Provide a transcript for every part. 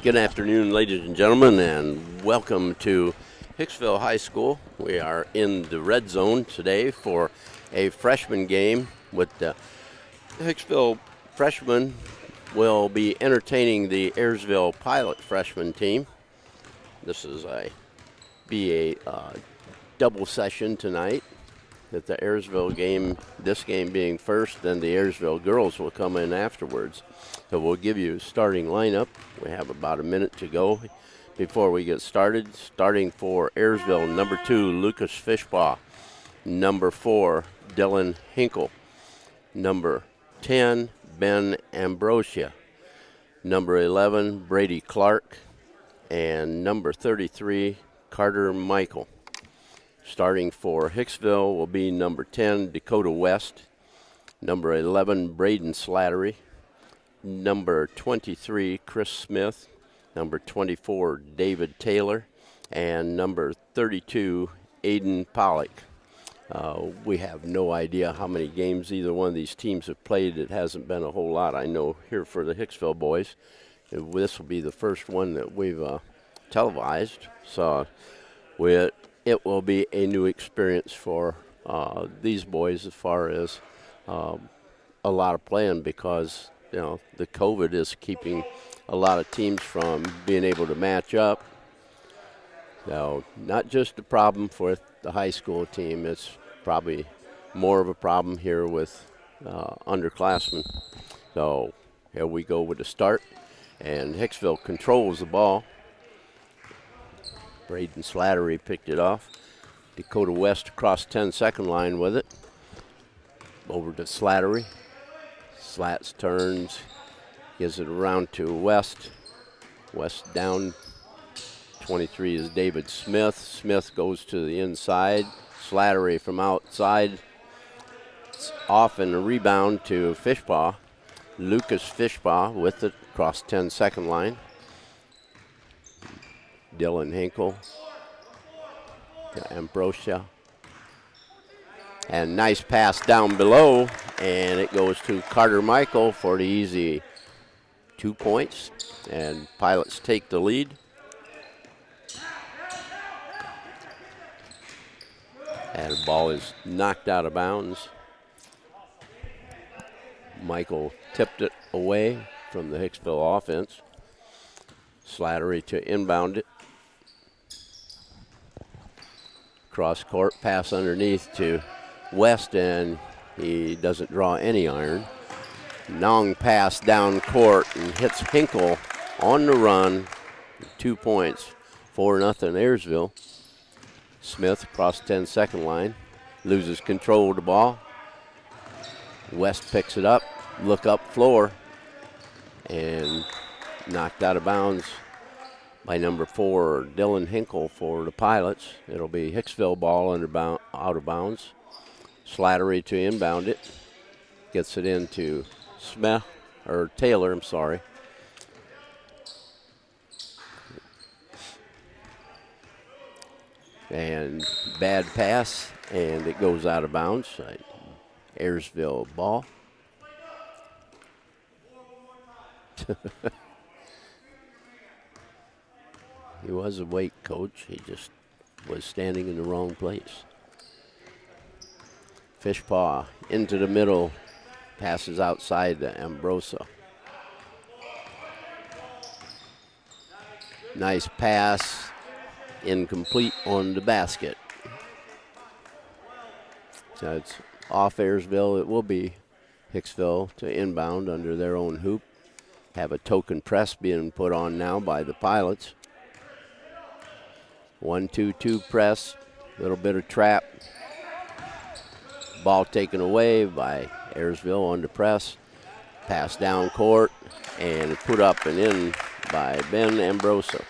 Good afternoon, ladies and gentlemen, and welcome to Hicksville High School. We are in the red zone today for a freshman game with the Hicksville freshmen will be entertaining the Ayersville Pilot freshman team. This is a double session tonight. At the Ayersville game, this game being first, then the Ayersville girls will come in afterwards. So we'll give you a starting lineup. We have about a minute to go before we get started. Starting for Ayersville, number 2, Lucas Fishbaugh. Number 4, Dylan Hinkle. Number 10, Ben Ambrosia. Number 11, Brady Clark. And number 33, Carter Michael. Starting for Hicksville will be number 10, Dakota West. Number 11, Braden Slattery. Number 23, Chris Smith. Number 24, David Taylor. And number 32, Aiden Pollock. We have no idea how many games either one of these teams have played. It hasn't been a whole lot, I know, here for the Hicksville boys. This will be the first one that we've televised. So it will be a new experience for these boys as far as a lot of playing, because the COVID is keeping a lot of teams from being able to match up. So not just a problem for the high school team, it's probably more of a problem here with underclassmen. So here we go with the start, and Hicksville controls the ball. Braden Slattery picked it off. Dakota West across 10-second line with it. Over to Slattery. Slats turns, gives it around to West. West down. 23 is David Smith. Smith goes to the inside. Slattery from outside. It's off and a rebound to Fishbaugh. Lucas Fishbaugh with it across 10-second line. Dylan Hinkle to Ambrosia. And nice pass down below, and it goes to Carter Michael for the easy 2 points, and Pilots take the lead. And the ball is knocked out of bounds. Michael tipped it away from the Hicksville offense. Slattery to inbound it. Cross court, pass underneath to West, and he doesn't draw any iron. Long pass down court and hits Hinkle on the run. 2 points, 4-0 Ayersville. Smith across 10-second line, loses control of the ball. West picks it up, look up floor, and knocked out of bounds by number 4, Dylan Hinkle for the Pilots. It'll be Hicksville ball out of bounds. Slattery to inbound it. Gets it into Taylor, And bad pass, and it goes out of bounds. Ayersville ball. He was awake, coach. He just was standing in the wrong place. Fishbaugh into the middle, passes outside to Ambrosia. Nice pass, incomplete on the basket. So it's off Ayersville. It will be Hicksville to inbound under their own hoop. Have a token press being put on now by the Pilots. 1-2-2 press, little bit of trap. Ball taken away by Ayersville on the press. Pass down court and put up and in by Ben Ambrosia.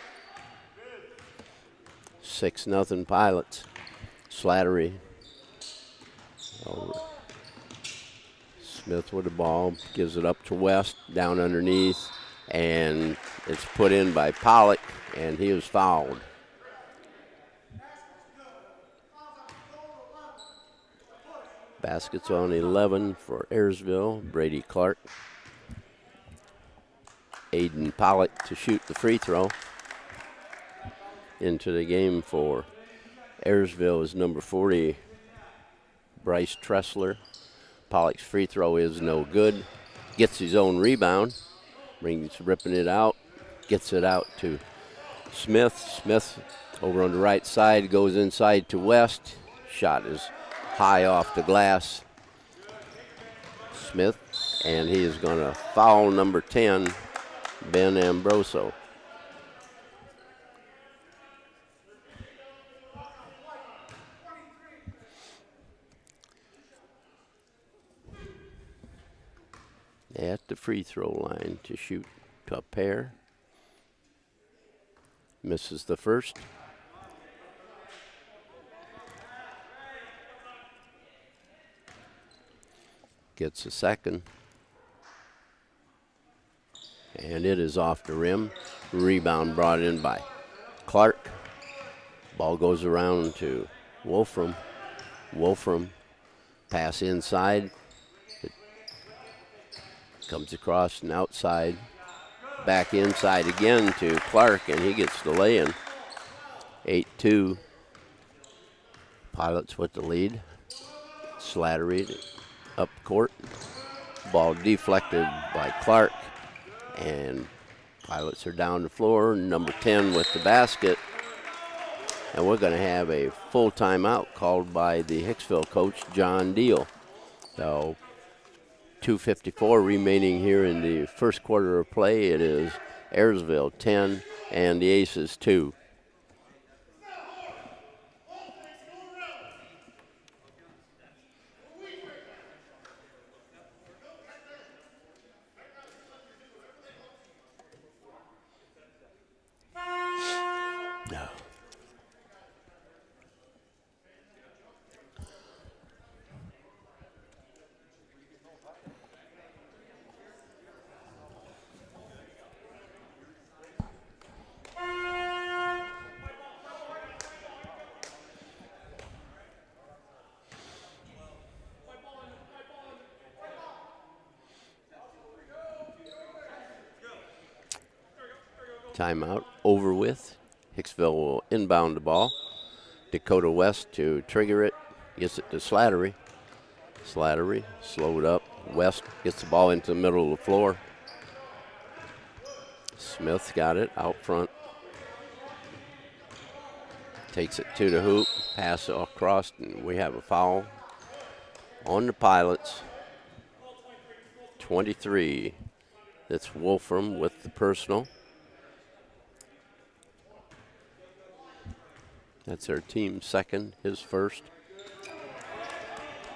6-0 Pilots. Slattery. Over. Smith with the ball, gives it up to West, down underneath, and it's put in by Pollock, and he was fouled. Baskets on 11 for Ayersville, Brady Clark. Aiden Pollock to shoot the free throw. Into the game for Ayersville is number 40, Bryce Tressler. Pollock's free throw is no good. Gets his own rebound. Ripping it out. Gets it out to Smith. Smith over on the right side goes inside to West. Shot is high off the glass. Smith, and he is going to foul number 10, Ben Ambroso. At the free throw line to shoot a pair. Misses the first. Gets a second. And it is off the rim. Rebound brought in by Clark. Ball goes around to Wolfram. Wolfram pass inside. It comes across and outside. Back inside again to Clark, and he gets the lay-in. 8-2. Pilots with the lead. Slattery up court. Ball deflected by Clark, and Pilots are down the floor. Number 10 with the basket. And we're going to have a full timeout called by the Hicksville coach, John Deal. So 2:54 remaining here in the first quarter of play. It is Ayersville 10 and the Aces 2. No. Timeout over with. Hicksville will inbound the ball. Dakota West to trigger it. Gets it to Slattery. Slattery slowed up. West gets the ball into the middle of the floor. Smith got it out front. Takes it to the hoop. Pass across, and we have a foul on the Pilots. 23. That's Wolfram with the personal. That's our team second, his first.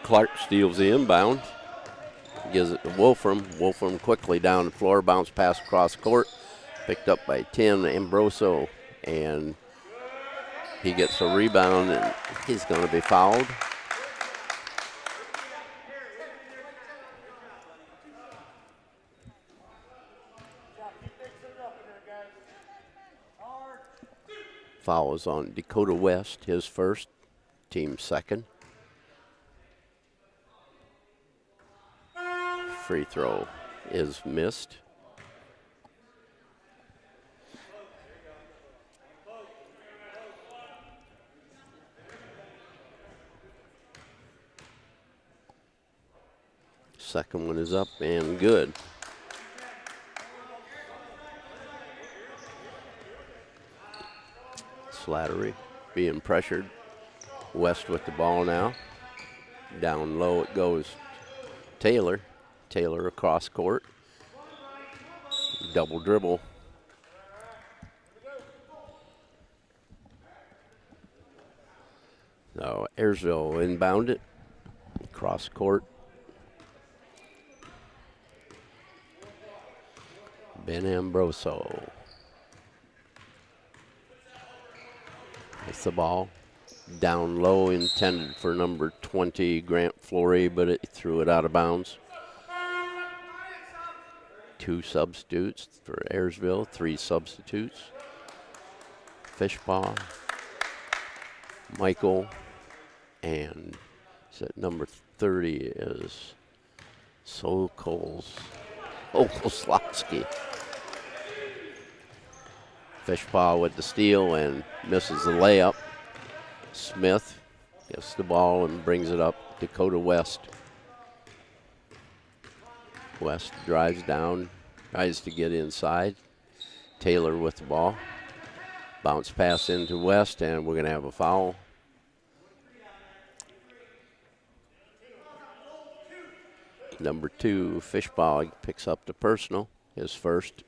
Clark steals the inbound. Gives it to Wolfram. Wolfram quickly down the floor. Bounce pass across court. Picked up by 10, Ambroso. And he gets a rebound, and he's going to be fouled. Foul is on Dakota West, his first, team second. Free throw is missed. Second one is up and good. Slattery being pressured. West with the ball now. Down low it goes. Taylor. Taylor across court. Double dribble. So Ayersville inbound it. Cross court. Ben Ambroso. It's the ball down low, intended for number 20, Grant Flory, but it threw it out of bounds. Two substitutes for Ayersville, 3 substitutes. Fishpaw, Michael, and number 30 is Okolslowski. Fishpaw with the steal and misses the layup. Smith gets the ball and brings it up. Dakota West. West drives down, tries to get inside. Taylor with the ball. Bounce pass into West, and we're going to have a foul. Number 2, Fishpaw picks up the personal, his first.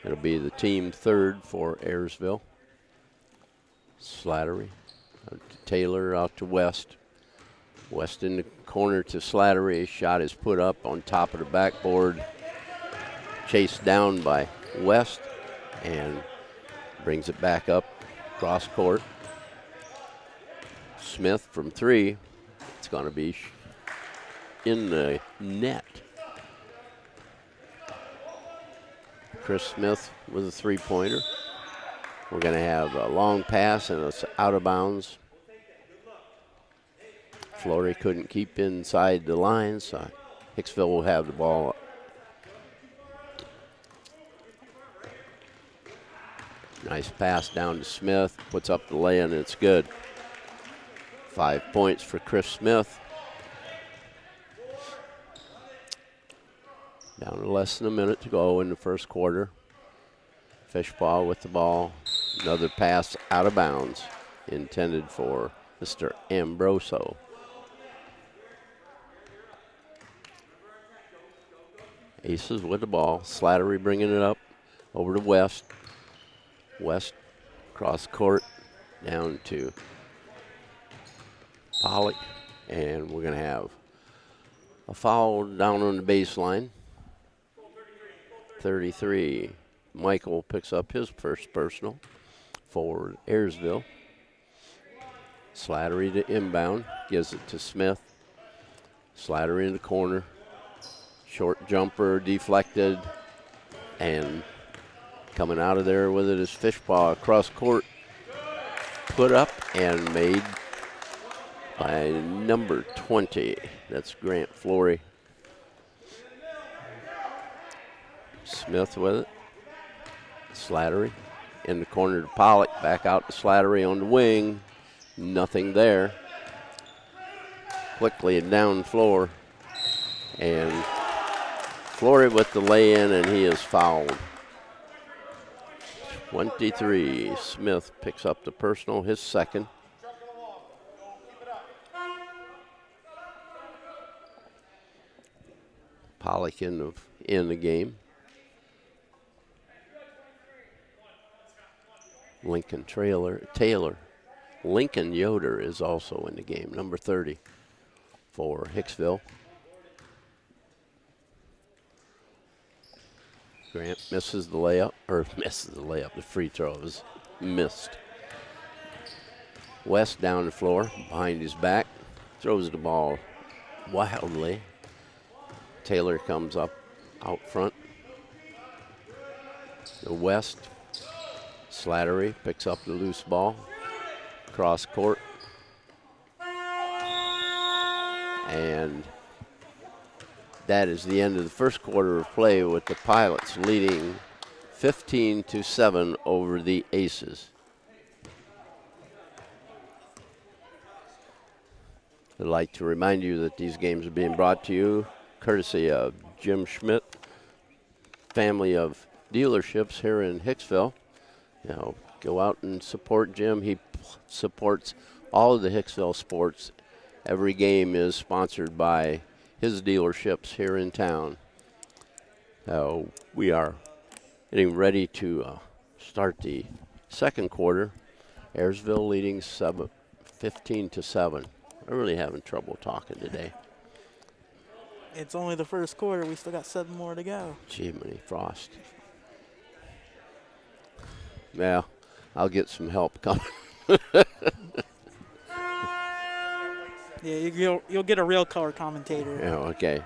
It'll be the team third for Ayersville. Slattery out to Taylor, out to West. West in the corner to Slattery. Shot is put up on top of the backboard. Chased down by West and brings it back up cross court. Smith from 3. It's going to be in the net. Chris Smith with a 3-pointer. We're going to have a long pass and it's out of bounds. Flory couldn't keep inside the line, so Hicksville will have the ball. Nice pass down to Smith, puts up the lay and it's good. 5 points for Chris Smith. Down to less than a minute to go in the first quarter. Fishpaw with the ball. Another pass out of bounds, intended for Mr. Ambroso. Aces with the ball. Slattery bringing it up over to West. West cross court down to Pollock. And we're going to have a foul down on the baseline. 33. Michael picks up his first personal for Ayersville. Slattery to inbound. Gives it to Smith. Slattery in the corner. Short jumper deflected. And coming out of there with it is Fishpaw across court. Put up and made by number 20. That's Grant Flory. Smith with it. Slattery in the corner to Pollock. Back out to Slattery on the wing. Nothing there. Quickly down floor. And Flory with the lay-in, and he is fouled. 23. Smith picks up the personal, his second. Pollock in the game. Lincoln Taylor. Lincoln Yoder is also in the game, number 30 for Hicksville. Grant misses the layup, the free throw is missed. West down the floor, behind his back, throws the ball wildly. Taylor comes up out front. The West. Slattery picks up the loose ball. Cross court. And that is the end of the first quarter of play, with the Pilots leading 15-7 over the Aces. I'd like to remind you that these games are being brought to you courtesy of Jim Schmidt, family of dealerships here in Hicksville. You know, go out and support Jim. He supports all of the Hicksville sports. Every game is sponsored by his dealerships here in town. We are getting ready to start the second quarter. Ayersville leading 15-7. I'm really having trouble talking today. It's only the first quarter. We still got 7 more to go. Jiminy Frost. Yeah, I'll get some help coming. Yeah, you'll get a real color commentator. Yeah, okay.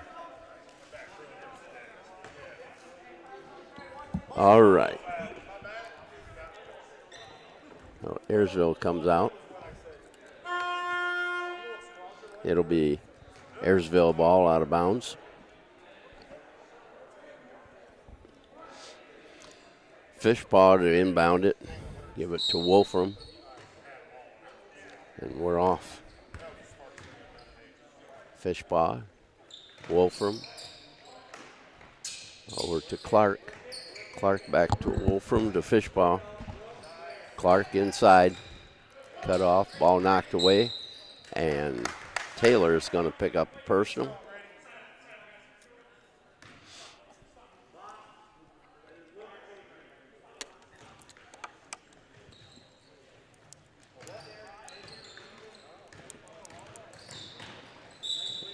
All right. So Ayersville comes out. It'll be Ayersville ball out of bounds. Fishpaw to inbound it. Give it to Wolfram. And we're off. Fishpaw. Wolfram. Over to Clark. Clark back to Wolfram to Fishpaw. Clark inside. Cut off. Ball knocked away. And Taylor's going to pick up a personal.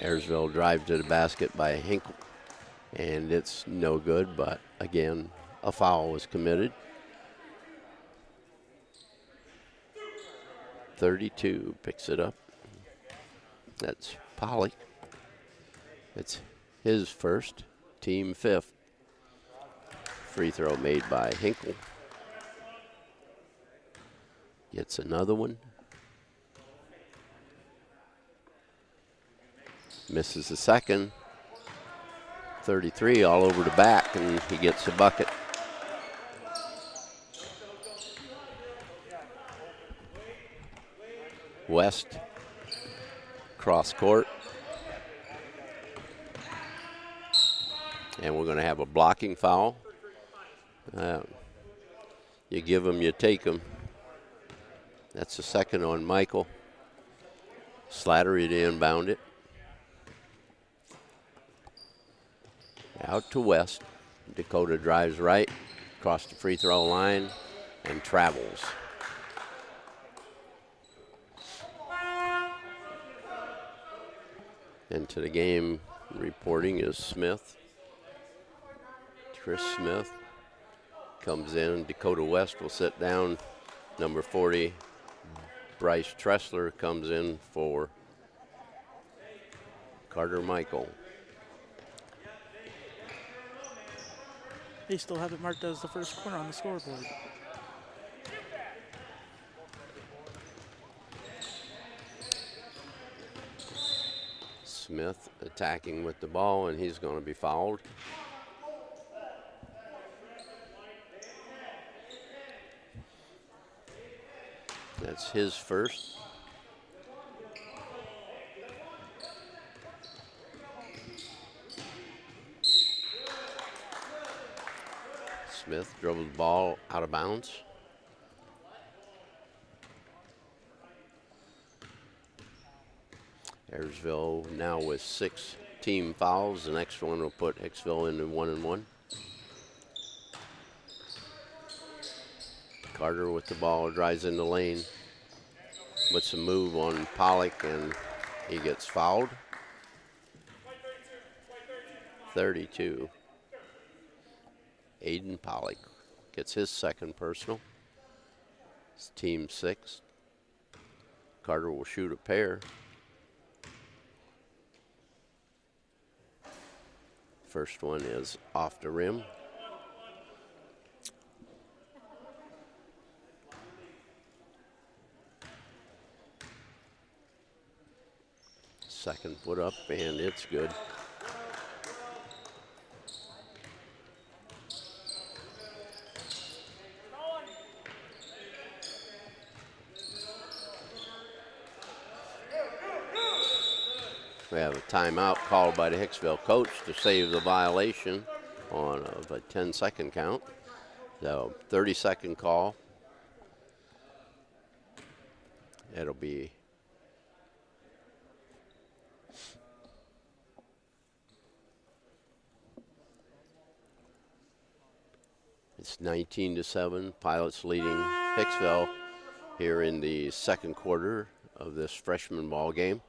Ayersville drive to the basket by Hinkle. And it's no good, but again, a foul was committed. 32 picks it up. That's Pollock. It's his first, team fifth. Free throw made by Hinkle. Gets another one. Misses the second. 33 all over the back, and he gets a bucket. West, cross court. And we're going to have a blocking foul. You give them, you take them. That's the second on Michael. Slattery to inbound it. Out to West. Dakota drives right, across the free throw line, and travels. Into the game reporting is Smith. Chris Smith comes in. Dakota West will sit down. Number 40, Bryce Tressler, comes in for Carter Michael. They still have it marked as the first corner on the scoreboard. Smith attacking with the ball, and he's going to be fouled. That's his first. Smith dribbles the ball out of bounds. Ayersville now with 6 team fouls. The next one will put Hicksville into 1-1. Carter with the ball, drives in the lane. Puts a move on Pollock, and he gets fouled. 32. Aiden Pollock gets his second personal. It's team 6. Carter will shoot a pair. First one is off the rim. Second put up, and it's good. We have a timeout called by the Hicksville coach to save the violation of a 10-second count. So 30-second call. It'll be it's 19-7. Pilots leading Hicksville here in the second quarter of this freshman ball game.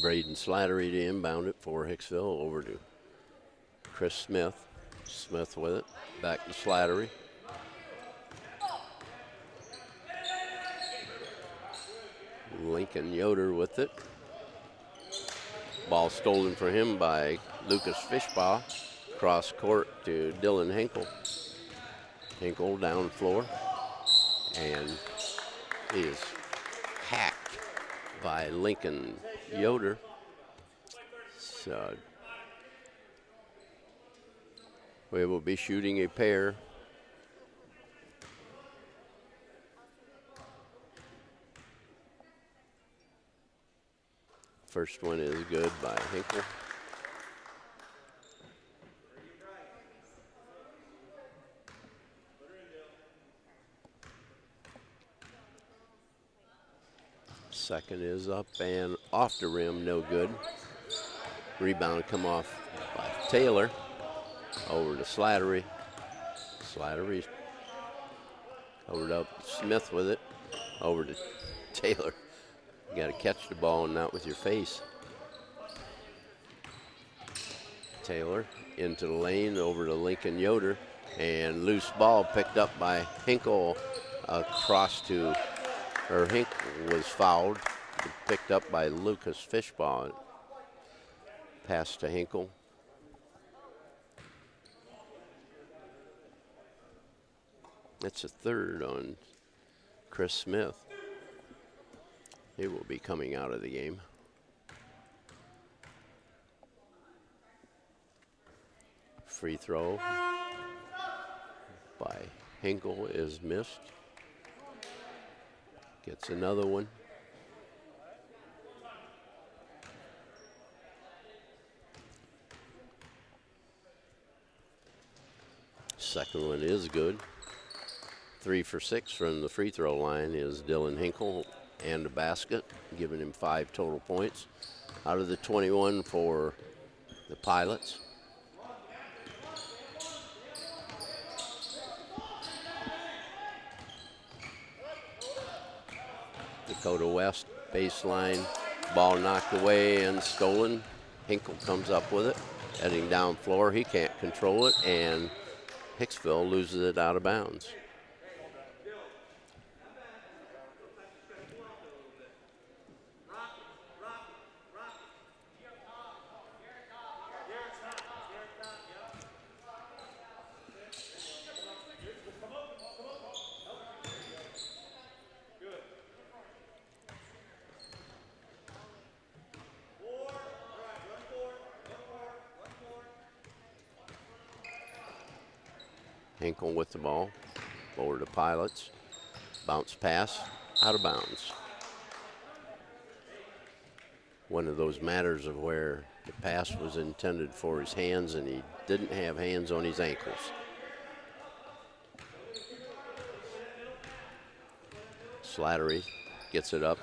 Braden Slattery to inbound it for Hicksville, over to Chris Smith. Smith with it, back to Slattery. Lincoln Yoder with it. Ball stolen from him by Lucas Fishbaugh. Cross court to Dylan Hinkle. Hinkle down floor. And he is hacked by Lincoln Yoder. So we will be shooting a pair. First one is good by Hinkle. Second is up and off the rim, no good. Rebound come off by Taylor. Over to Slattery. Slattery over to Smith with it. Over to Taylor. You got to catch the ball and not with your face. Taylor into the lane, over to Lincoln Yoder. And loose ball picked up by Hinkle across to, or Hinkle was fouled. Picked up by Lucas Fishbaugh. Pass to Hinkle. That's a third on Chris Smith. He will be coming out of the game. Free throw by Hinkle is missed. Gets another one. Second one is good. 3 for 6 from the free throw line is Dylan Hinkle and a basket, giving him 5 total points out of the 21 for the Pilots. Dakota West baseline, ball knocked away and stolen. Hinkle comes up with it, heading down floor. He can't control it, and Hicksville loses it out of bounds. Hinkle with the ball, over to Pilots. Bounce pass, out of bounds. One of those matters of where the pass was intended for his hands and he didn't have hands on his ankles. Slattery gets it up,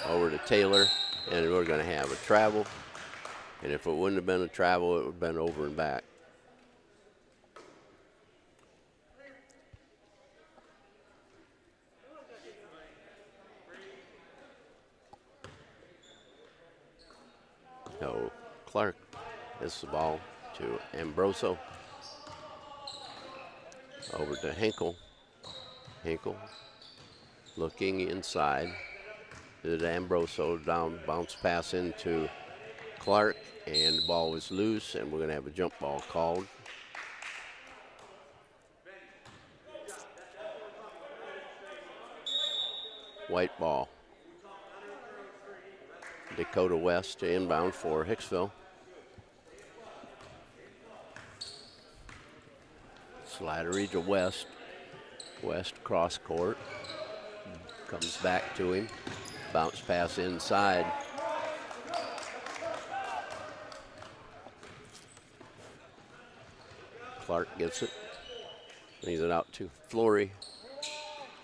over to Taylor, and we're going to have a travel. And if it wouldn't have been a travel, it would have been over and back. So Clark gets the ball to Ambroso. Over to Hinkle. Hinkle looking inside. Did Ambroso down, bounce pass into Clark, and the ball was loose, and we're going to have a jump ball called. White ball. Dakota West to inbound for Hicksville. Slattery to West. West cross court. Comes back to him. Bounce pass inside. Clark gets it. Brings it out to Flory.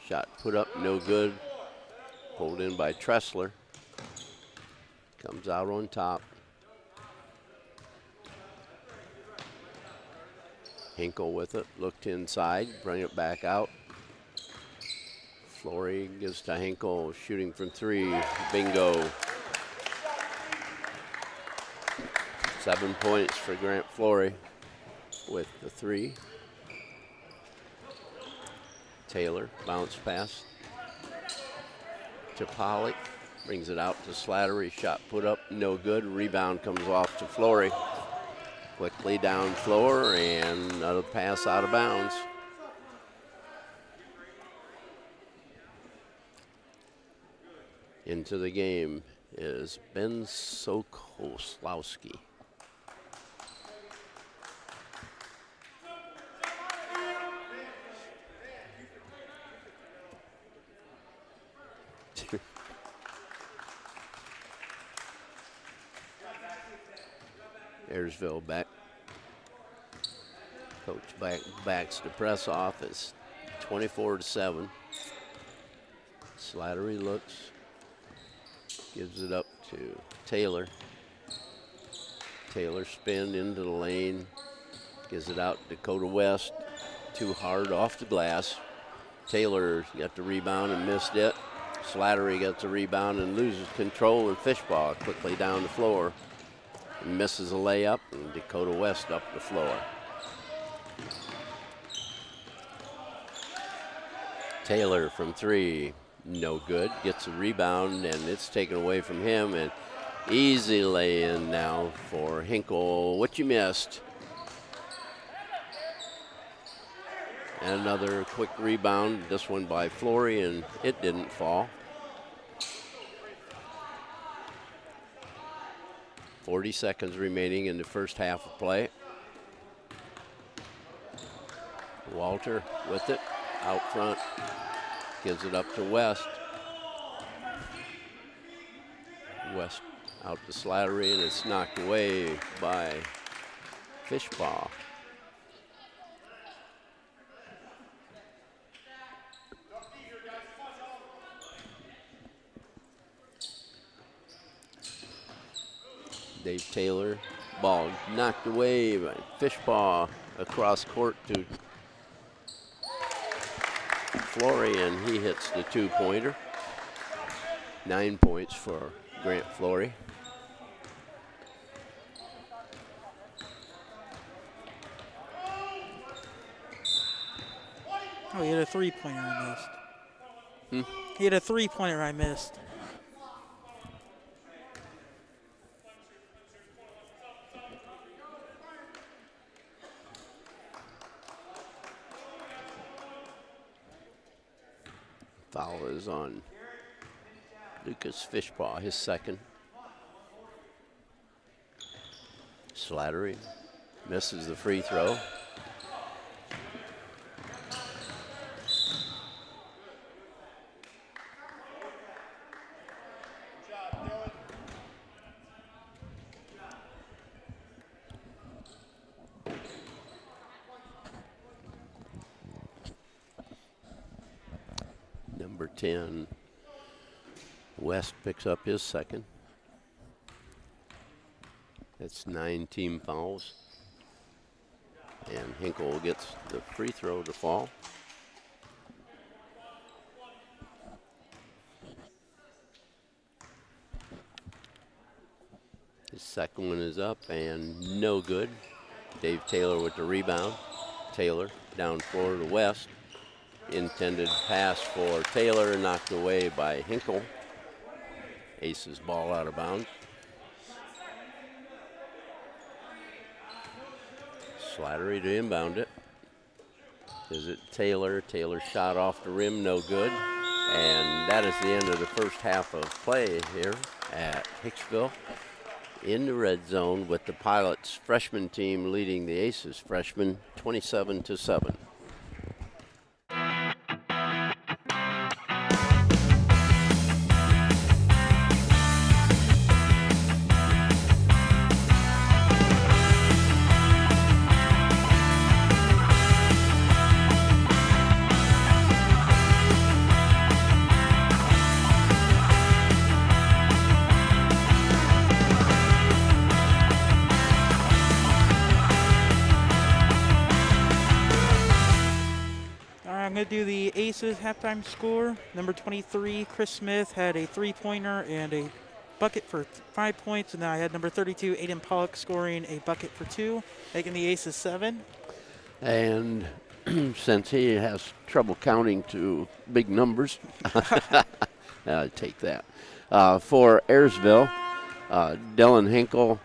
Shot put up, no good. Pulled in by Tressler. Comes out on top. Hinkle with it, looked inside, bring it back out. Flory gives to Hinkle, shooting from 3, bingo. 7 points for Grant Flory with the 3. Taylor, bounce pass to Pollock. Brings it out to Slattery. Shot put up, no good. Rebound comes off to Flory. Quickly down floor, and another pass out of bounds. Into the game is Ben Sokoslowski. Ayersville back. Coach backs the press off. It's 24-7. Slattery looks, gives it up to Taylor. Taylor spin into the lane, gives it out to Dakota West. Too hard off the glass. Taylor got the rebound and missed it. Slattery gets the rebound and loses control, and Fishbaugh quickly down the floor and misses a layup, and Dakota West up the floor. Taylor from three, no good. Gets a rebound, and it's taken away from him, and easy lay-in now for Hinkle. What you missed? And another quick rebound, this one by Flory, and it didn't fall. 40 seconds remaining in the first half of play. Walter with it, out front, gives it up to West. West out to Slattery, and it's knocked away by Fishbaugh. Dave Taylor, ball knocked away by Fishbaugh across court to Flory, and he hits the two-pointer. 9 points for Grant Flory. Oh, he had a three-pointer I missed. He had a three-pointer I missed. Foul is on Lucas Fishbaugh, his second. Slattery misses the free throw. Number 10, West picks up his second. That's 9 team fouls. And Hinkle gets the free throw to fall. His second one is up and no good. Dave Taylor with the rebound. Taylor down floor to West. Intended pass for Taylor, knocked away by Hinkle. Aces ball out of bounds. Slattery to inbound it. Is it Taylor? Taylor shot off the rim, no good. And that is the end of the first half of play here at Hicksville. In the red zone with the Pilots freshman team leading the Aces freshmen 27-7. I'm going to do the Aces halftime score. Number 23, Chris Smith, had a three-pointer and a bucket for 5 points. And then I had number 32, Aiden Pollock, scoring a bucket for 2, making the Aces 7. And since he has trouble counting to big numbers, I'll take that. For Ayersville, Dylan Hinkle,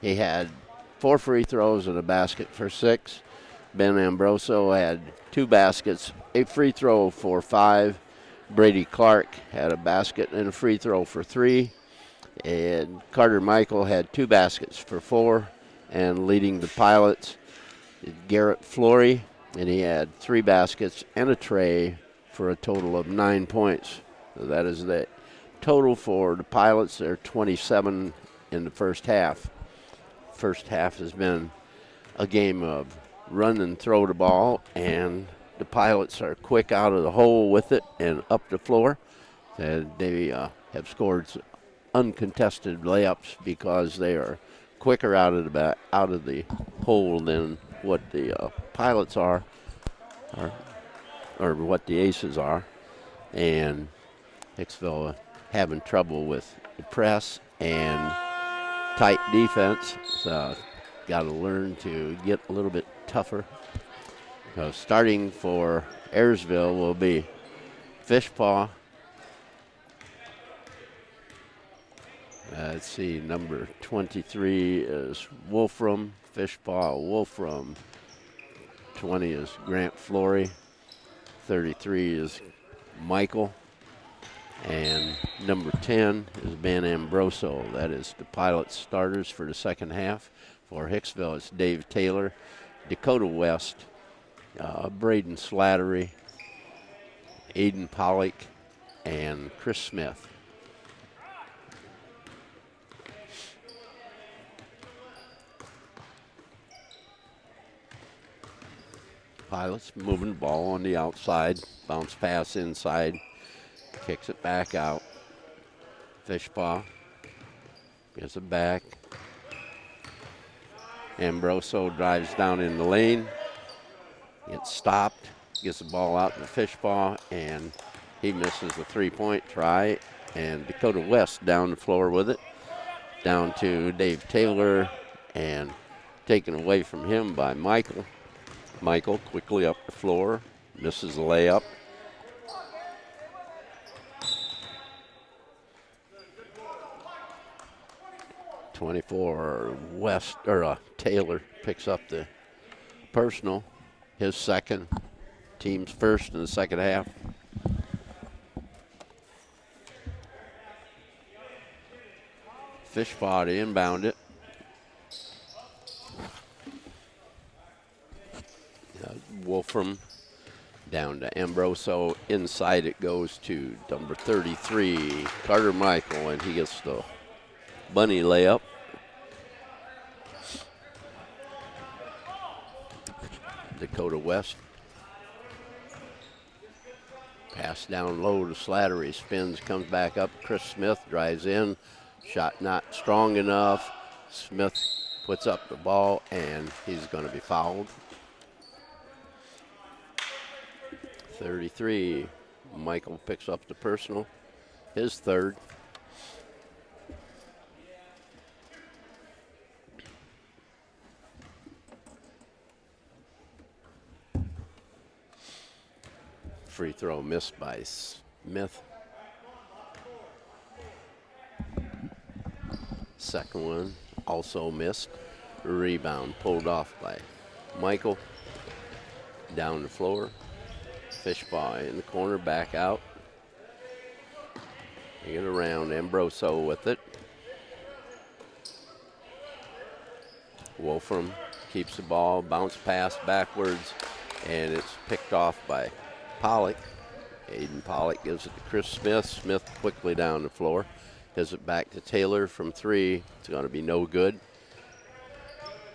he had 4 free throws and a basket for 6. Ben Ambroso had 2 baskets, a free throw for 5. Brady Clark had a basket and a free throw for 3. And Carter Michael had 2 baskets for 4. And leading the Pilots, Garrett Flory, and he had 3 baskets and a tray for a total of 9 points. So that is the total for the Pilots. They're 27 in the first half. First half has been a game of run and throw the ball, and the Pilots are quick out of the hole with it and up the floor. And they have scored uncontested layups because they are quicker out of the hole than what the Pilots are, or what the Aces are. And Hicksville having trouble with the press and tight defense. So got to learn to get a little bit tougher. So starting for Ayersville will be Fishpaw. Let's see, number 23 is Wolfram, Fishpaw, Wolfram. 20 is Grant Flory. 33 is Michael. And number 10 is Ben Ambroso. That is the Pilots starters for the second half. For Hicksville, it's Dave Taylor, Dakota West, Braden Slattery, Aiden Pollock, and Chris Smith. Pilots moving the ball on the outside, bounce pass inside, kicks it back out. Fishpaw gets it back. Ambroso drives down in the lane, gets stopped, gets the ball out to Fishpaw, and he misses the 3-point try. And Dakota West down the floor with it, down to Dave Taylor, and taken away from him by Michael. Michael quickly up the floor, misses the layup. Taylor picks up the personal, his second, team's first in the second half. Fishpaw to inbound it. Wolfram down to Ambroso. Inside it goes to number 33, Carter Michael, and he gets the bunny layup. Dakota West. Pass down low to Slattery. Spins, comes back up. Chris Smith drives in. Shot not strong enough. Smith puts up the ball, and he's going to be fouled. 33. Michael picks up the personal, his third. Free throw missed by Smith. Second one also missed. Rebound pulled off by Michael. Down the floor. Fishpaw in the corner, back out. Get around Ambroso with it. Wolfram keeps the ball, bounce pass backwards, and it's picked off by Pollock. Aiden Pollock gives it to Chris Smith. Smith quickly down the floor. Gives it back to Taylor from 3. It's going to be no good.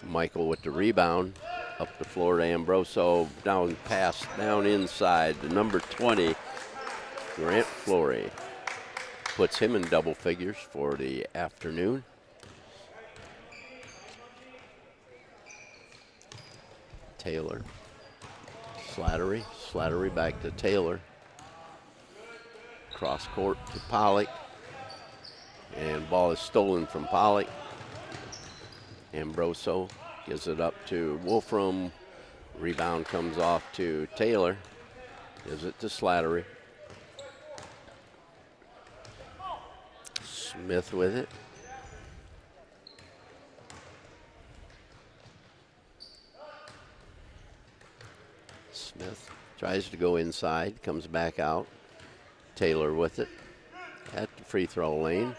Michael with the rebound. Up the floor to Ambroso. Down pass, down inside. The number 20, Grant Flory. Puts him in double figures for the afternoon. Taylor. Slattery. Slattery back to Taylor. Cross court to Pollock. And ball is stolen from Pollock. Ambroso gives it up to Wolfram. Rebound comes off to Taylor. Gives it to Slattery. Smith with it. Smith tries to go inside, comes back out. Taylor with it at the free throw lane.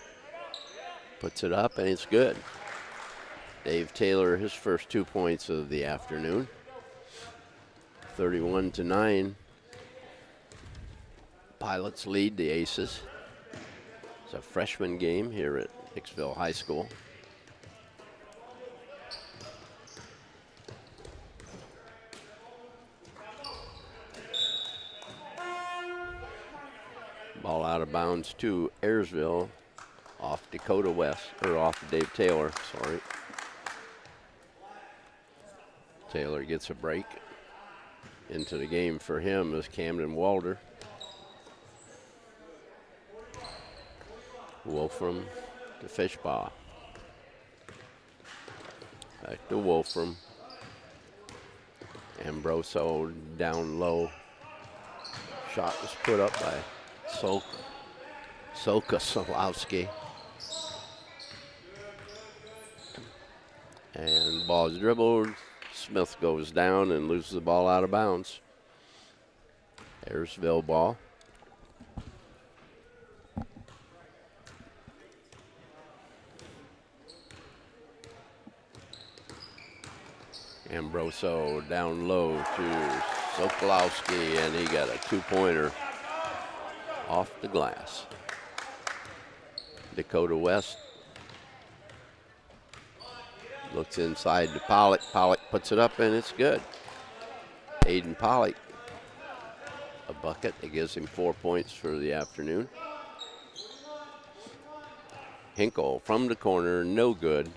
Puts it up, and it's good. Dave Taylor, his first 2 points of the afternoon. 31-9. Pilots lead the Aces. It's a freshman game here at Hicksville High School. Ball out of bounds to Ayersville, off Dakota West, or off Dave Taylor, sorry. Taylor gets a break. Into the game for him is Camden Walder. Wolfram to Fishbaugh. Back to Wolfram. Ambroso down low. Shot was put up by Soka Solowski. And ball is dribbled. Smith goes down and loses the ball out of bounds. Ayersville ball. Ambroso down low to Sokolowski, and he got a 2-pointer off the glass. Dakota West looks inside to Pollock. Pollock puts it up, and it's good. Aiden Pollock, a bucket that gives him 4 points for the afternoon. Hinkle from the corner, no good.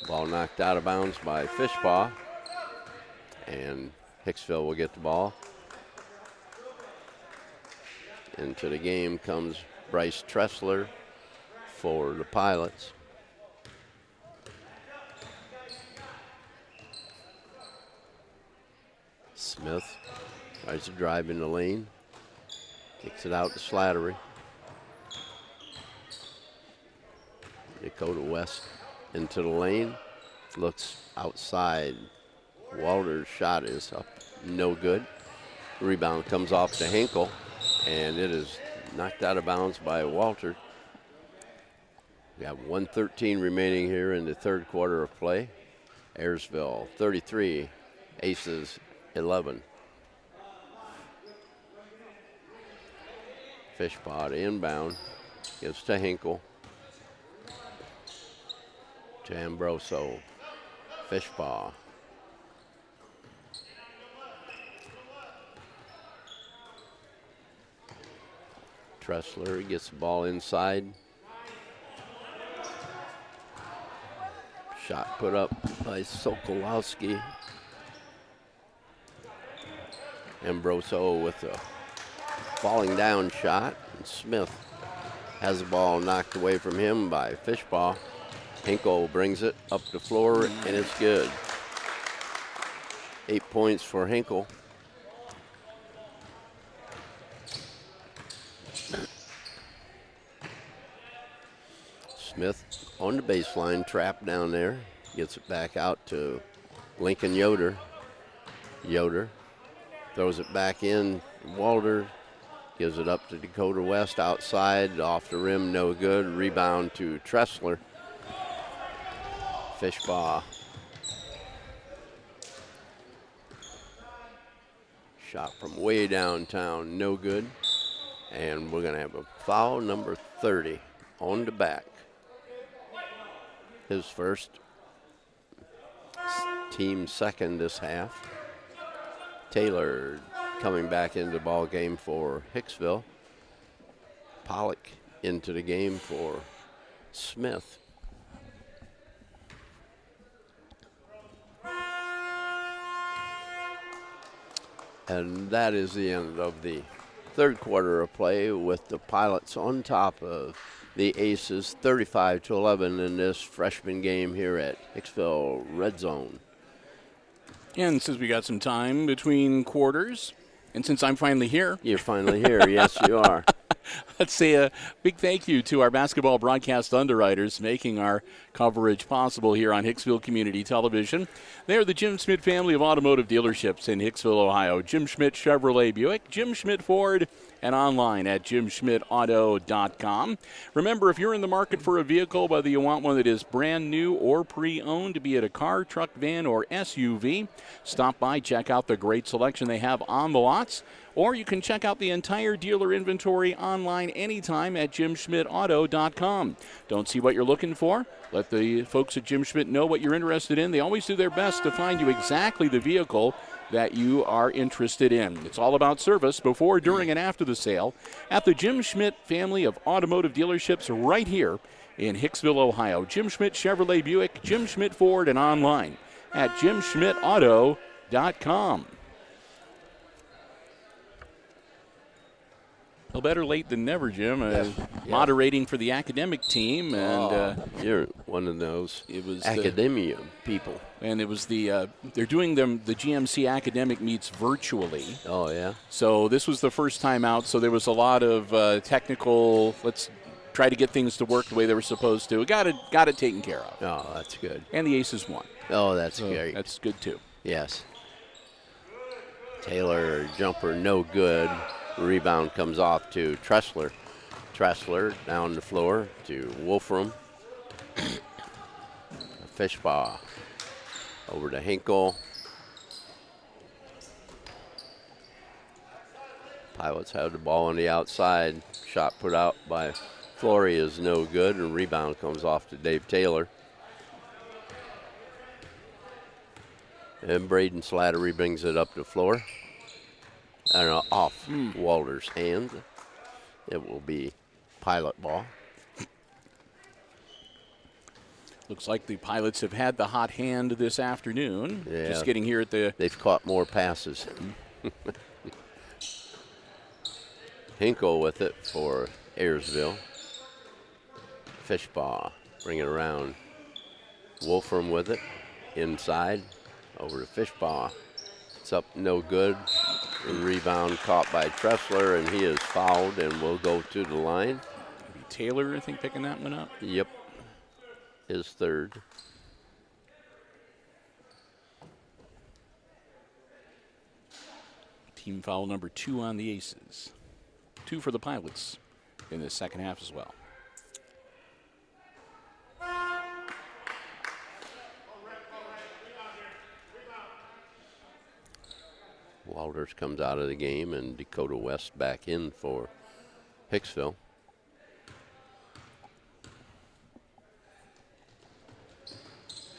Ball knocked out of bounds by Fishbaugh, and Hicksville will get the ball. Into the game comes Bryce Tressler for the Pilots. Smith tries to drive in the lane, kicks it out to Slattery. Dakota West into the lane, looks outside. Walter's shot is up, no good. Rebound comes off to Hinkle, and it is knocked out of bounds by Walter. We have 1:13 remaining here in the third quarter of play. Ayersville 33, Aces 11. Fishbaugh inbound, gives to Hinkle. To Ambroso. Fishbaugh. Tressler gets the ball inside. Shot put up by Sokolowski. Ambroso with a falling down shot. And Smith has the ball knocked away from him by Fishbaugh. Hinkle brings it up the floor, and it's good. 8 points for Hinkle. Smith on the baseline, trapped down there. Gets it back out to Lincoln Yoder. Yoder throws it back in. Walter gives it up to Dakota West outside, off the rim, no good. Rebound to Tressler. Fishbaugh. Shot from way downtown, no good. And we're going to have a foul, number 30, on the back. His first, team second this half. Taylor coming back into the ball game for Hicksville. Pollock into the game for Smith. And that is the end of the third quarter of play, with the Pilots on top of the Aces 35-11 in this freshman game here at Hicksville Red Zone. And since we got some time between quarters, and since I'm finally here. You're finally here, yes you are. Let's say a big thank you to our basketball broadcast underwriters making our coverage possible here on Hicksville Community Television. They are the Jim Schmidt family of automotive dealerships in Hicksville, Ohio. Jim Schmidt Chevrolet Buick, Jim Schmidt Ford, and online at jimschmidtauto.com. Remember, if you're in the market for a vehicle, whether you want one that is brand new or pre-owned, be it a car, truck, van, or SUV, stop by, check out the great selection they have on the lots. Or you can check out the entire dealer inventory online anytime at jimschmidtauto.com. Don't see what you're looking for? Let the folks at Jim Schmidt know what you're interested in. They always do their best to find you exactly the vehicle that you are interested in. It's all about service before, during, and after the sale at the Jim Schmidt family of automotive dealerships right here in Hicksville, Ohio. Jim Schmidt Chevrolet Buick, Jim Schmidt Ford, and online at jimschmidtauto.com. Well, better late than never, Jim. Moderating for the academic team, and you're one of those. It was academia people, and it was they're doing the GMC academic meets virtually. Oh yeah. So this was the first time out. So there was a lot of technical. Let's try to get things to work the way they were supposed to. Got it taken care of. Oh, that's good. And the Aces won. Oh, that's great. That's good too. Yes. Taylor jumper no good. Rebound comes off to Tressler. Tressler down the floor to Wolfram. Fishbaugh over to Hinkle. Pilots have the ball on the outside. Shot put out by Flory is no good, and rebound comes off to Dave Taylor. And Braden Slattery brings it up the floor. And off Walter's hand. It will be Pilot ball. Looks like the Pilots have had the hot hand this afternoon. Yeah. Just getting here at the... They've caught more passes. Hinkle with it for Ayersville. Fishbaugh bring it around. Wolfram with it. Inside. Over to Fishbaugh. It's up no good. Rebound caught by Tressler, and he is fouled and will go to the line. Maybe Taylor, I think, picking that one up. Yep. His third. Team foul number 2 on the Aces. 2 for the Pilots in the second half as well. Walters comes out of the game, and Dakota West back in for Hicksville.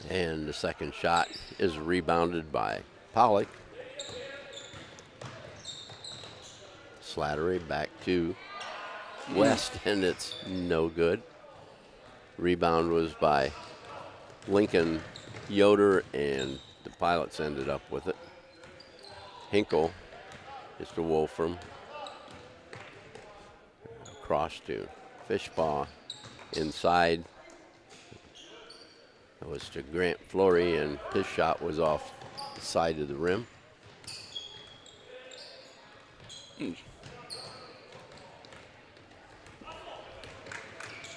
And the second shot is rebounded by Pollock. Slattery back to West, and it's no good. Rebound was by Lincoln Yoder, and the Pilots ended up with it. Hinkle is to Wolfram. Across to Fishbaugh. Inside. That was to Grant Flory, and his shot was off the side of the rim.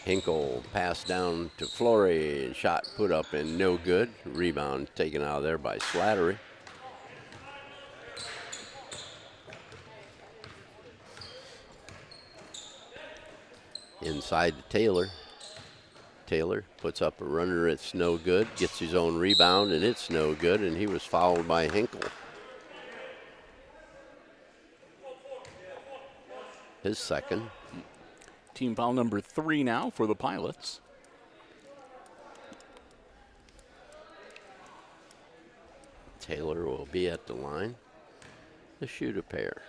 Hinkle passed down to Flory, and shot put up and no good. Rebound taken out of there by Slattery. Inside to Taylor. Taylor puts up a runner, it's no good. Gets his own rebound, and it's no good, and he was fouled by Hinkle. His second. Team foul number 3 now for the Pilots. Taylor will be at the line to shoot a pair.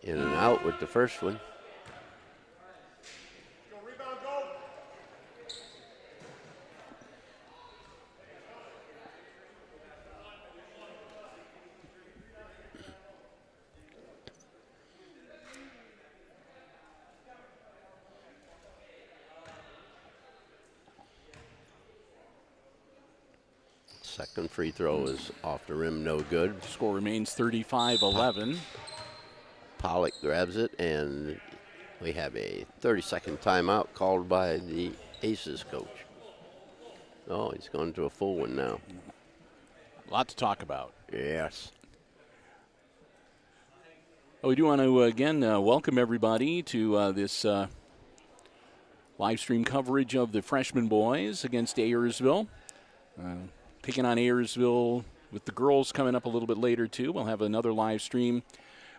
In and out with the first one. Second free throw is off the rim, no good. Score remains 35-11. Pollock grabs it, and we have a 30-second timeout called by the Aces coach. Oh, he's going to a full one now. A lot to talk about. Yes. Well, we do want to, again, welcome everybody to this live stream coverage of the freshman boys against Ayersville. Picking on Ayersville with the girls coming up a little bit later, too. We'll have another live stream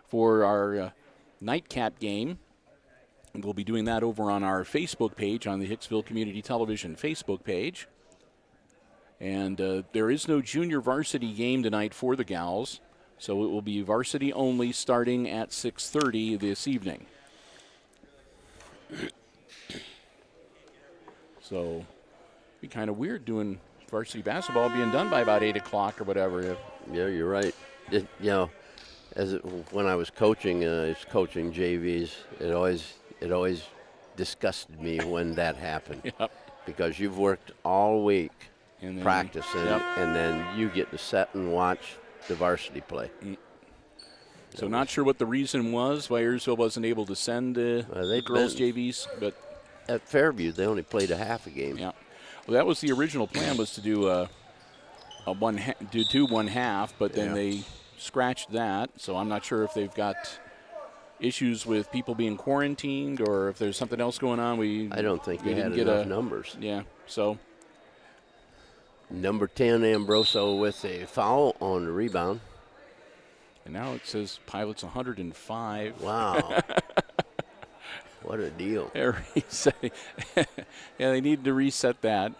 for our nightcap game. And we'll be doing that over on our Facebook page, on the Hicksville Community Television Facebook page. And there is no junior varsity game tonight for the gals, so it will be varsity only starting at 6:30 this evening. So it'd be kind of weird doing varsity basketball being done by about 8 o'clock or whatever. Yeah, you're right. When I was coaching JVs, it always disgusted me when that happened. Yep. Because you've worked all week And then, practicing, yep. and then you get to sit and watch the varsity play. So not sure what the reason was why Ayersville wasn't able to send the girls' JVs, but at Fairview they only played a half a game. yeah. Well, that was the original plan, was to do do one half, but then they scratched that. So I'm not sure if they've got issues with people being quarantined or if there's something else going on. I don't think they had didn't get enough numbers. Yeah. So number 10 Ambroso with a foul on the rebound. and now it says Pilots 105. Wow. What a deal. Yeah, they need to reset that.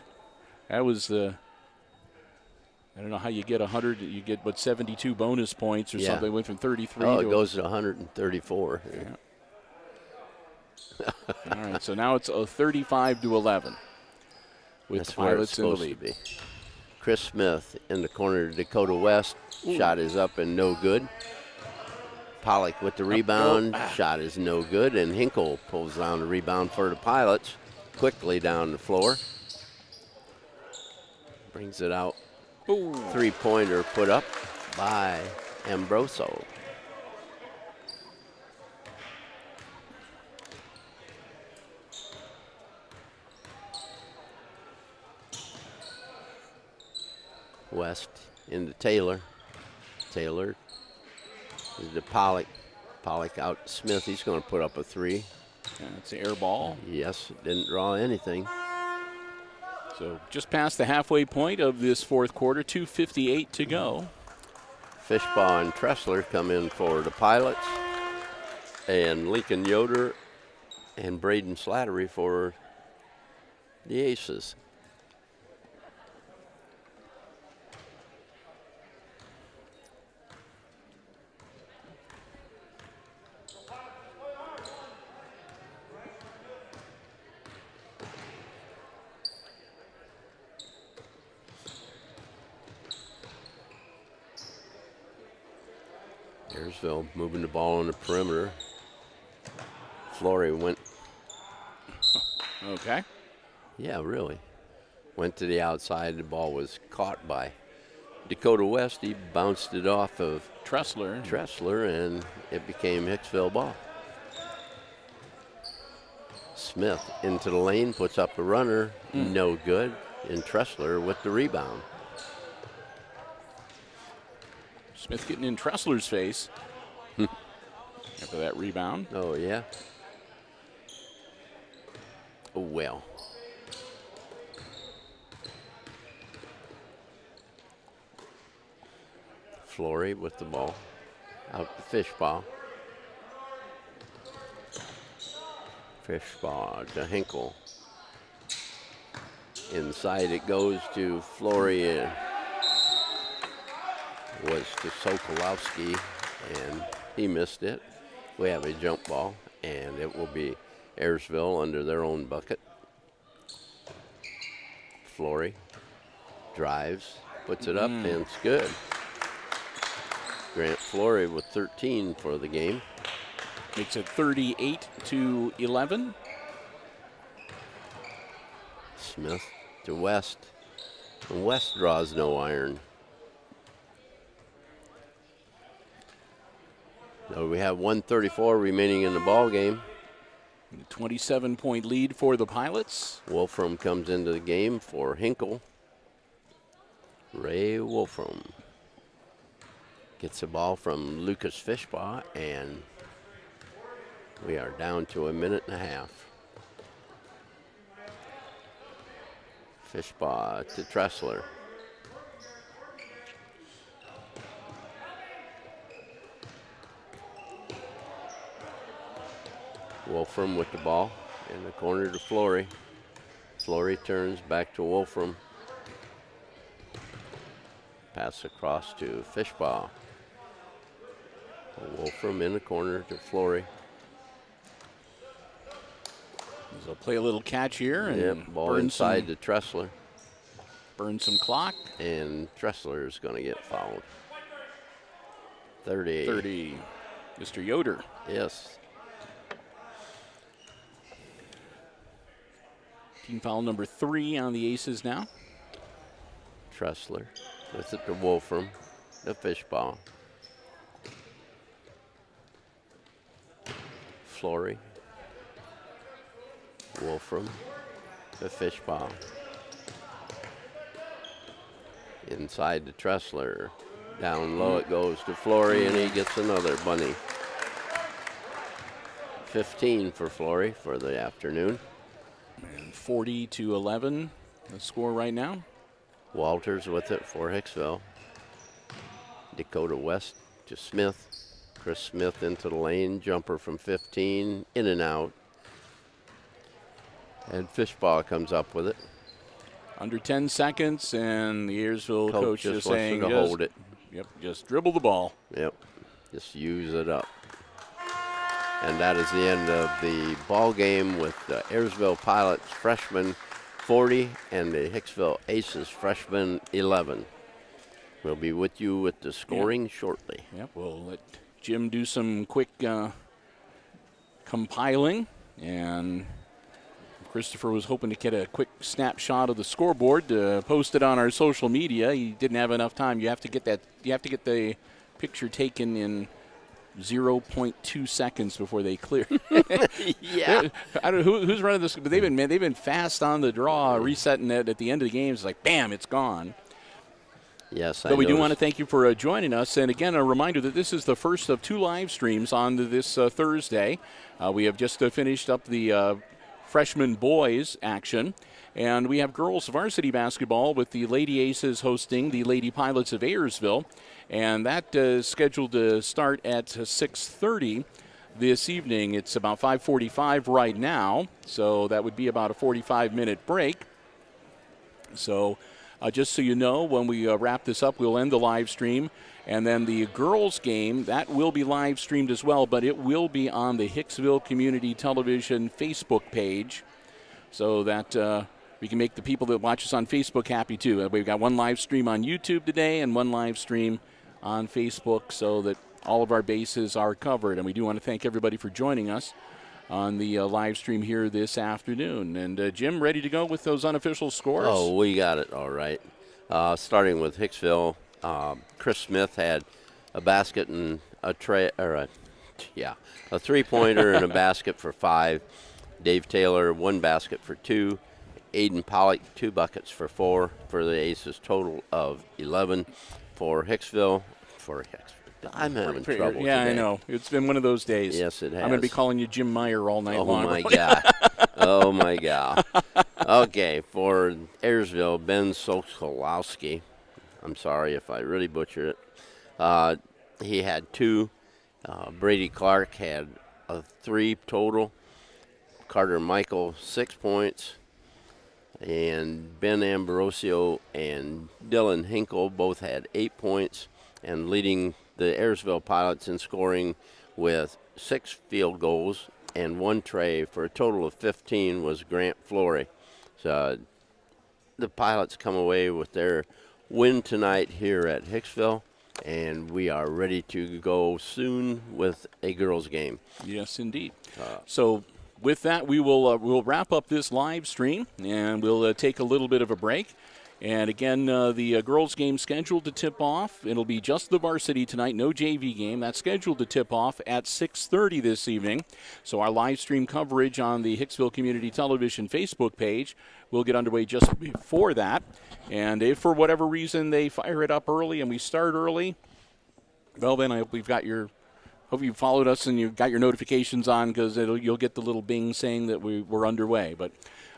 That was I don't know how you get 100. You get, 72 bonus points or something. It went from 33 to... Oh, to it goes to 134. Yeah. All right, so now it's a 35-11 with That's the Pilots where in it's the supposed lead. to be. Chris Smith in the corner to Dakota West. Ooh. Shot is up and no good. Pollock with the rebound. Shot is no good. And Hinkle pulls down the rebound for the Pilots. Quickly down the floor. Brings it out. Ooh. Three-pointer put up by Ambroso. West into Taylor. Taylor is to Pollock. Pollock out to Smith. He's going to put up a three. It's an air ball. Yes, didn't draw anything. So just past the halfway point of this fourth quarter, 2:58 to go. Fishbaugh and Tressler come in for the Pilots. And Lincoln Yoder and Braden Slattery for the Aces. Ayersville moving the ball on the perimeter. Flory went. Okay. Yeah, really. Went to the outside. The ball was caught by Dakota West. He bounced it off of Tressler, and it became Hicksville ball. Smith into the lane, puts up a runner. No good. And Tressler with the rebound. Smith getting in Tressler's face after that rebound. Oh, yeah. Oh, well. Flory with the ball. Out to Fishbaugh. Fishbaugh to Hinkle. Inside it goes to Flory. Was to Sokolowski, and he missed it. We have a jump ball, and it will be Ayersville under their own bucket. Flory drives, puts it up, and it's good. Grant Flory with 13 for the game. Makes it 38-11. Smith to West. And West draws no iron. We have 1:34 remaining in the ball game. 27-point lead for the Pilots. Wolfram comes into the game for Hinkle. Ray Wolfram gets the ball from Lucas Fishbaugh, and we are down to a minute and a half. Fishbaugh to Tressler. Wolfram with the ball in the corner to Flory. Flory turns back to Wolfram. Pass across to Fishbaugh. Wolfram in the corner to Flory. So play a little catch here and ball inside to Tressler. Burn some clock. And Tressler is going to get fouled. 30. Mr. Yoder. Yes. Team foul number 3 on the Aces now. Tressler with it to Wolfram, the Fishbaugh. Flory. Wolfram, the Fishbaugh. Inside to Tressler. Down low it goes to Flory, and he gets another bunny. 15 for Flory for the afternoon. And 40-11, the score right now. Walters with it for Hicksville. Dakota West to Smith. Chris Smith into the lane, jumper from 15, in and out. And Fishbaugh comes up with it. Under 10 seconds, and the Ayersville coach is saying, to hold it. Yep, just dribble the ball. Yep, just use it up. And that is the end of the ball game with the Ayersville Pilots freshman 40 and the Hicksville Aces freshman 11. We'll be with you with the scoring shortly. Yep, we'll let Jim do some quick compiling, and Christopher was hoping to get a quick snapshot of the scoreboard to post it on our social media. He didn't have enough time. You have to get the picture taken in 0.2 seconds before they clear. Yeah. I don't know who's running this, but they've been fast on the draw, resetting it at the end of the game. It's like bam, it's gone. Yes, But we do want to thank you for joining us. And again, a reminder that this is the first of 2 live streams on this Thursday. We have just finished up the freshman boys action. And we have girls varsity basketball with the Lady Aces hosting the Lady Pilots of Ayersville. And that is scheduled to start at 6:30 this evening. It's about 5:45 right now, so that would be about a 45-minute break. So just so you know, when we wrap this up, we'll end the live stream. And then the girls' game, that will be live streamed as well, but it will be on the Hicksville Community Television Facebook page, so that we can make the people that watch us on Facebook happy too. We've got one live stream on YouTube today and one live stream on Facebook, so that all of our bases are covered. And we do want to thank everybody for joining us on the live stream here this afternoon. And Jim, ready to go with those unofficial scores? Oh, we got it all right. Starting with Hicksville, Chris Smith had a basket and a three-pointer and a basket for 5. Dave Taylor, 1 basket for 2. Aiden Pollock, 2 buckets for 4 for the Aces, total of 11 for Hicksville. I'm having trouble Yeah, today. I know. It's been one of those days. Yes, it has. I'm going to be calling you Jim Meyer all night long. Oh, my God. Oh, my God. Okay, for Ayersville, Ben Sokolowski. I'm sorry if I really butchered it. He had 2. Brady Clark had a 3 total. Carter Michael, 6 points. And Ben Ambrosio and Dylan Hinkle both had 8 points. And leading the Ayersville Pilots in scoring with 6 field goals and 1 tray for a total of 15 was Grant Flory. So the Pilots come away with their win tonight here at Hicksville, and we are ready to go soon with a girls' game. Yes, indeed. So with that, we'll wrap up this live stream, and we'll take a little bit of a break. And again, the girls' game scheduled to tip off. It'll be just the varsity tonight, no JV game. That's scheduled to tip off at 6:30 this evening. So our live stream coverage on the Hicksville Community Television Facebook page will get underway just before that. And if for whatever reason they fire it up early and we start early, well, then I hope hope you followed us and you got your notifications on, because you'll get the little bing saying that we're underway. But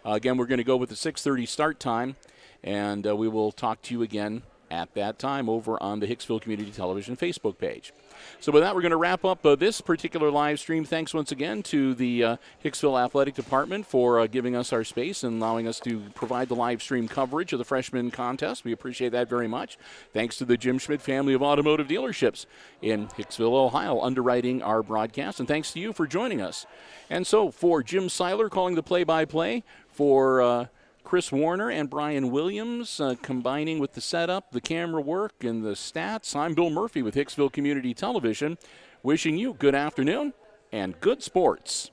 again, we're going to go with the 6:30 start time, and we will talk to you again at that time over on the Hicksville Community Television Facebook page. So with that, we're going to wrap up this particular live stream. Thanks once again to the Hicksville Athletic Department for giving us our space and allowing us to provide the live stream coverage of the freshman contest. We appreciate that very much. Thanks to the Jim Schmidt family of automotive dealerships in Hicksville, Ohio, underwriting our broadcast. And thanks to you for joining us. And so for Jim Seiler calling the play-by-play, for Chris Warner and Brian Williams combining with the setup, the camera work, and the stats, I'm Bill Murphy with Hicksville Community Television, wishing you good afternoon and good sports.